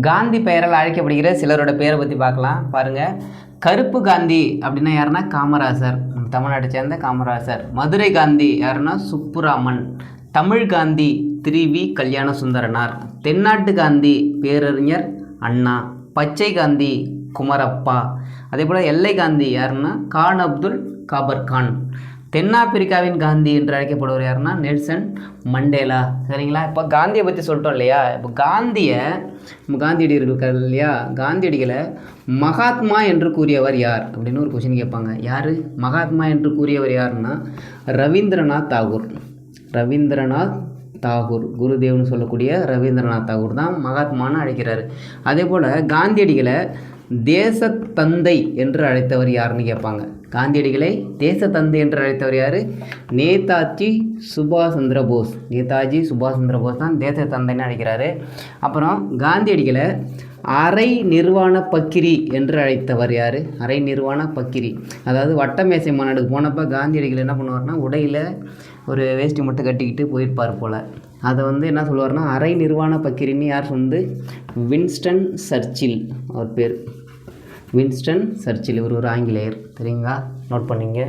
காந்தி பெயரால் அழைக்கப்படுகிற சிலரோட பேரை பற்றி பார்க்கலாம் பாருங்கள். கருப்பு காந்தி அப்படின்னா யாருன்னா காமராசர், தமிழ்நாட்டை சேர்ந்த காமராசர். மதுரை காந்தி யாருன்னா சுப்புராமன். தமிழ் காந்தி திரு கல்யாண சுந்தரனார். தென்னாட்டு காந்தி பேரறிஞர் அண்ணா. பச்சை காந்தி குமரப்பா. அதே போல் எல்லை காந்தி யாருன்னா கான் அப்துல் காபர் கான். தென்னாப்பிரிக்காவின் காந்தி என்று அழைக்கப்படுவர் யாருன்னா நெல்சன் மண்டேலா. சரிங்களா? இப்போ காந்தியை பற்றி சொல்லிட்டோம் இல்லையா? இப்போ காந்தியடிகள் இருக்கார் இல்லையா? காந்தியடிகளை மகாத்மா என்று கூறியவர் யார் அப்படின்னு ஒரு கொஸ்டின் கேட்பாங்க. யார் மகாத்மா என்று கூறியவர் யாருன்னா ரவீந்திரநாத் தாகூர். குருதேவ்னு சொல்லக்கூடிய ரவீந்திரநாத் தாகூர் தான் மகாத்மான்னு அழைக்கிறாரு. அதே போல் காந்தியடிகளை தேசத்தந்தை என்று அழைத்தவர் யாருன்னு கேட்பாங்க. காந்தியடிகளை தேசத்தந்தை என்று அழைத்தவர் யார்? நேதாஜி சுபாஷ் சந்திர போஸ் தான் தேசத்தந்தைன்னு அழைக்கிறாரு. அப்புறம் காந்தியடிகளை அரை நிர்வாண பக்கிரி என்று அழைத்தவர் யார்? அரை நிர்வாண பக்கிரி, அதாவது வட்டமேசை மாநாடுக்கு போனப்போ காந்தியடிகள் என்ன பண்ணுவார்னா உடையில் ஒரு வேஷ்டி மட்டும் கட்டிக்கிட்டு போயிருப்பார் போல். அதை என்ன சொல்லுவார்னா அரை நிர்வாண பக்கிரின்னு யார் வின்ஸ்டன் சர்ச்சில். அவர் பேர் வின்ஸ்டன் சர்ச்சில். இவர் ஒரு ஆங்கிலேயர். சரிங்களா? நோட் பண்ணிங்க.